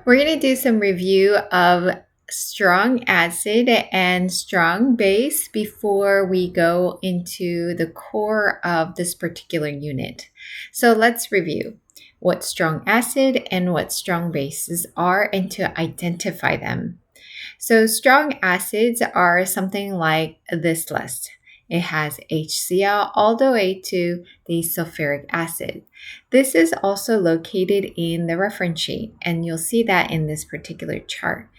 We're going to do some review of strong acid and strong base before we go into the core of this particular unit. So let's review what strong acid and what strong bases are and to identify them. So strong acids are something like this list. It has HCl all the way to the sulfuric acid. This is also located in the reference sheet, and you'll see that in this particular chart.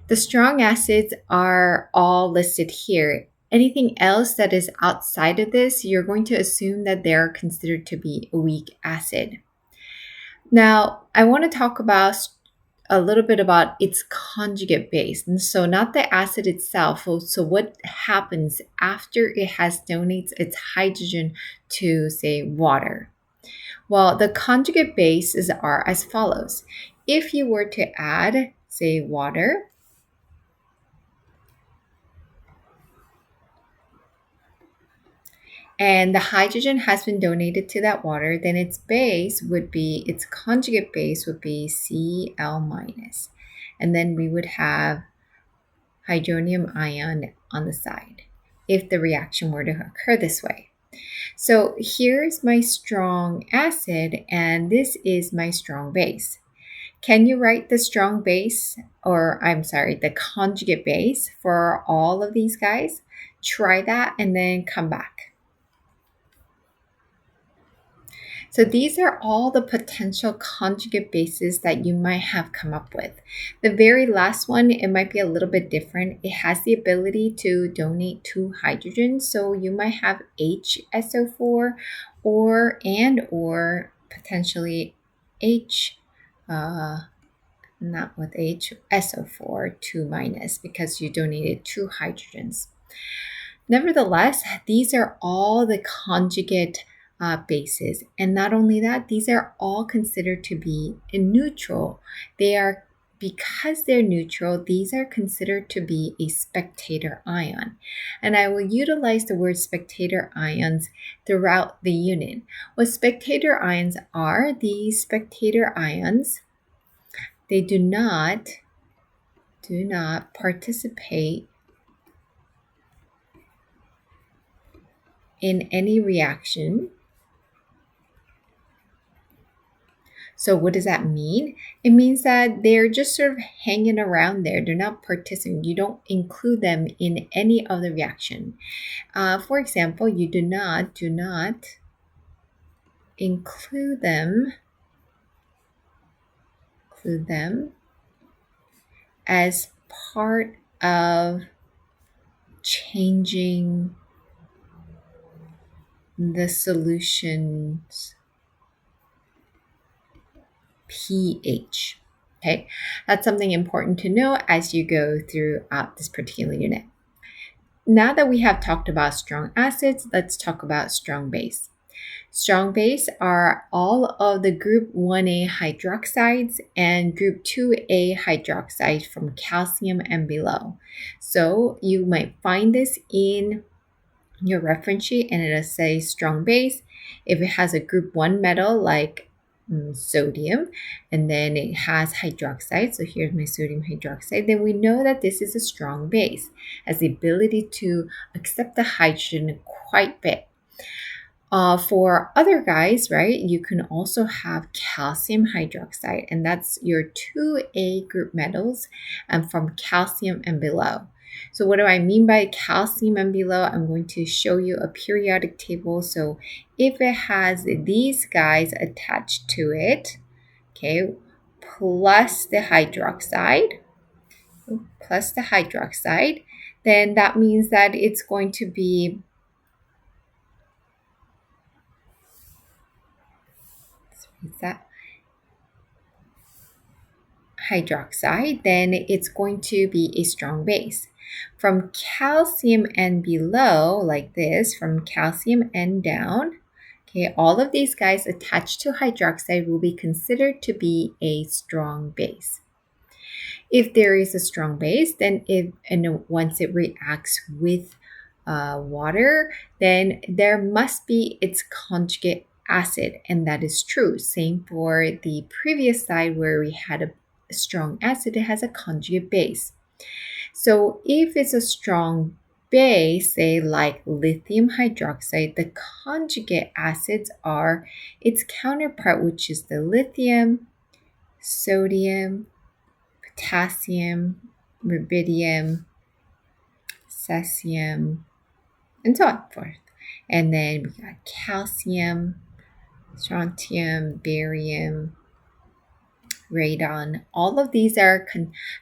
The strong acids are all listed here. Anything else that is outside of this, you're going to assume that they're considered to be a weak acid. Now, I want to talk about a little bit about its conjugate base. And so not the acid itself. So what happens after it has donates its hydrogen to, say, water? Well, the conjugate bases are as follows. If you were to add, say, water, and the hydrogen has been donated to that water, then its conjugate base would be Cl minus. And then we would have hydronium ion on the side if the reaction were to occur this way. So here's my strong acid, and this is my strong base. Can you write the strong base, the conjugate base for all of these guys? Try that and then come back. So these are all the potential conjugate bases that you might have come up with. The very last one, it might be a little bit different. It has the ability to donate 2 hydrogens. So you might have HSO4 or potentially not with H, SO4, 2 minus, because you donated 2 hydrogens. Nevertheless, these are all the conjugate bases. And not only that, these are all considered to be neutral. Because they're neutral, these are considered to be a spectator ion. And I will utilize the word spectator ions throughout the unit. What spectator ions are, these spectator ions, they do not participate in any reaction. So what does that mean? It means that they're just sort of hanging around there. They're not participating. You don't include them in any of the reaction. For example, you do not include them as part of changing the solution's pH. Okay, that's something important to know as you go throughout this particular unit. Now that we have talked about strong acids, let's talk about strong base. Strong base are all of the group 1A hydroxides and group 2A hydroxide from calcium and below. So you might find this in your reference sheet, and it'll say strong base. If it has a group 1 metal like sodium, and then it has hydroxide, so here's my sodium hydroxide, then we know that this is a strong base, has the ability to accept the hydrogen quite a bit. For other guys, right, you can also have calcium hydroxide, and that's your 2A group metals from calcium and below. So what do I mean by calcium and below? I'm going to show you a periodic table. So if it has these guys attached to it, okay, plus the hydroxide, then that means that it's going to be hydroxide, then it's going to be a strong base. From calcium and below, like this, from calcium and down, okay, all of these guys attached to hydroxide will be considered to be a strong base. If there is a strong base, then once it reacts with water, then there must be its conjugate acid, and that is true. Same for the previous side where we had strong acid, it has a conjugate base. So if it's a strong base, say like lithium hydroxide, the conjugate acids are its counterpart, which is the lithium, sodium, potassium, rubidium, cesium, and so on forth. And then we got calcium, strontium, barium, radon. All of these are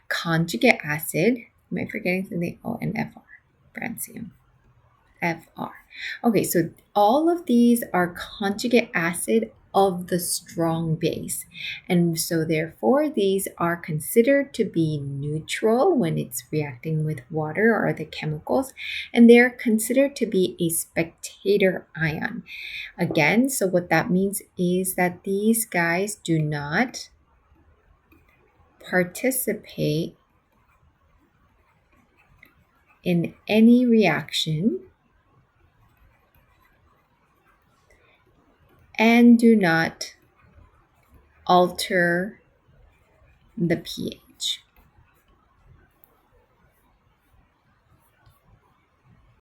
conjugate acid. Am I forgetting something? Oh, and Fr, francium. Fr. Okay, so all of these are conjugate acid of the strong base. And so therefore these are considered to be neutral when it's reacting with water or the chemicals, and they're considered to be a spectator ion. Again, so what that means is that these guys do not participate in any reaction and do not alter the pH.